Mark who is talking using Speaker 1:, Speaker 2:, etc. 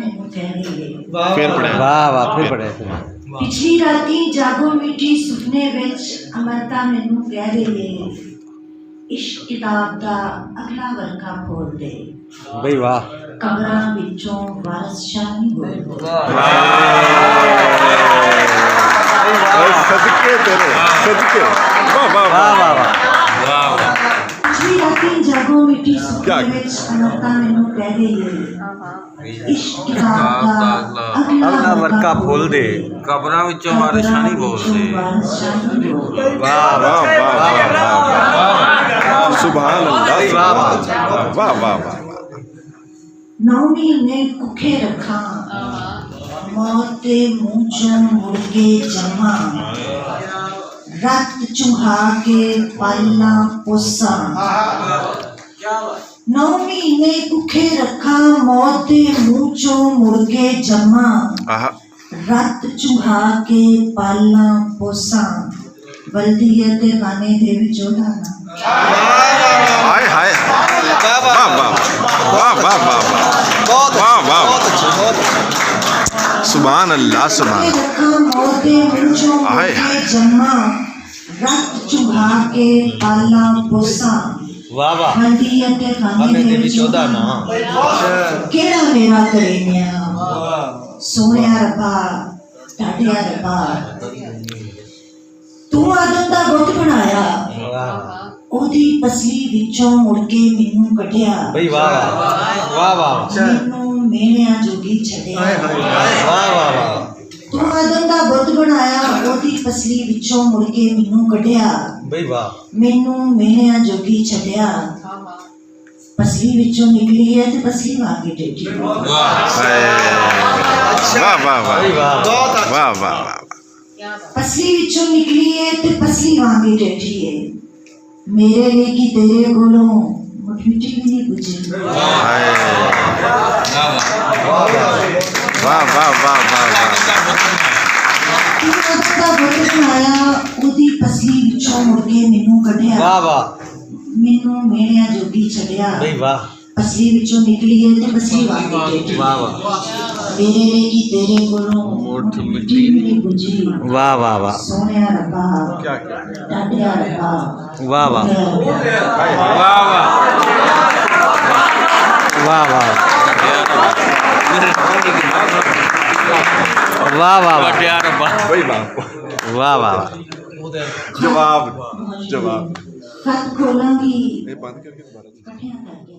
Speaker 1: मैनू कह रही है।
Speaker 2: फिर पढ़े
Speaker 3: वाह वाह फिर पढ़े
Speaker 1: पिछली राती जागो मिठी सुपने विच अमरता मैनू कह रही है, इश्क किताब दा अगला वर्का खोल दे।
Speaker 3: भाई वाह
Speaker 1: कबरां विचों वारस शाह नहीं बोलदे।
Speaker 2: सदके तेरे सदके वाह वाह
Speaker 3: वाह वाह वाह
Speaker 1: पिछली राती जागो मिठी सुपने विच अमरता मैनू कह रही है, इश्क किताब दा
Speaker 3: अगला वर्का खोल दे
Speaker 4: कबरां विचों वारिस शाह नहीं बोलदे।
Speaker 3: वाह वाह
Speaker 2: वाह वाह सुभान अल्लाह वाह वाह वाह
Speaker 1: 9 महीने भुखे रखा, मौत दे मुंह चों मुर्गे जमा, रत चुहा के पालना पोसा। 9 महीने भुखे रखा, मौत दे मुंह चों मुर्गे जमा, रत चुहा के पालना पोसा। बल्दियत गाने दे विचों गाना
Speaker 2: हाय हाय वाह वाह वाह वाह वाह वाह वाह वाह सुभान अल्लाह सुभान हाय हाय
Speaker 1: जमा, रत चुहा के पाला पोसा।
Speaker 3: वाह वाह
Speaker 1: बल्दियत गाने दे विचों गाना केड़ा मेरा करेनिया सोहणिया रब्बा ढाडिया रब्बा, तू आदम दा बुत बनाया, ओदी पसली विचों मुड़ के मैनू कढिया।
Speaker 3: भाई वाह वाह वाह
Speaker 1: मैनू मेहणिया जोगी छड्डिया।
Speaker 3: वाह वाह वाह
Speaker 1: तू आदम दा बुत बनाया, ओदी पसली विचों मुड़ के मैनू कढिया।
Speaker 3: भाई वाह
Speaker 1: मैनू मेहणिया जोगी छड्डिया। पसली विचों निकली है ते पसली वांगी टेढ़ी।
Speaker 2: वाह वाह वाह
Speaker 3: भाई वाह
Speaker 2: वाह वाह
Speaker 1: पसली विचों निकली है ते पसली वांगी टेढ़ी है। मेरे लिए की तेरे कोलों मिठी भी नहीं बुझी।
Speaker 2: वाह वाह वाह वाह
Speaker 1: तू आदम दा बुत बनाया, ओदी पसली विचों मुड़ के मैनू कढिया।
Speaker 3: वाह वाह
Speaker 1: मैनू मेहणिया जोगी छड्डिया।
Speaker 3: भाई वाह
Speaker 1: पसली विचों निकली है ते पसली वांगी टेढ़ी।
Speaker 3: वाह वाह
Speaker 1: मेरे लिए की तेरे कोलों मिठी भी नहीं बुझी।
Speaker 3: वाह वाह वाह
Speaker 1: सोहणिया रब्बा ढाडिया रब्बा
Speaker 3: वाह वाह
Speaker 4: वाह वाह
Speaker 3: वाह वाह वाह वाह
Speaker 4: वाह रब्बा
Speaker 2: भाई वाह
Speaker 3: वाह वाह
Speaker 2: जवाब जवाब
Speaker 1: खत खोलांगी
Speaker 2: ये बंद करके दोबारा
Speaker 1: कठिया करके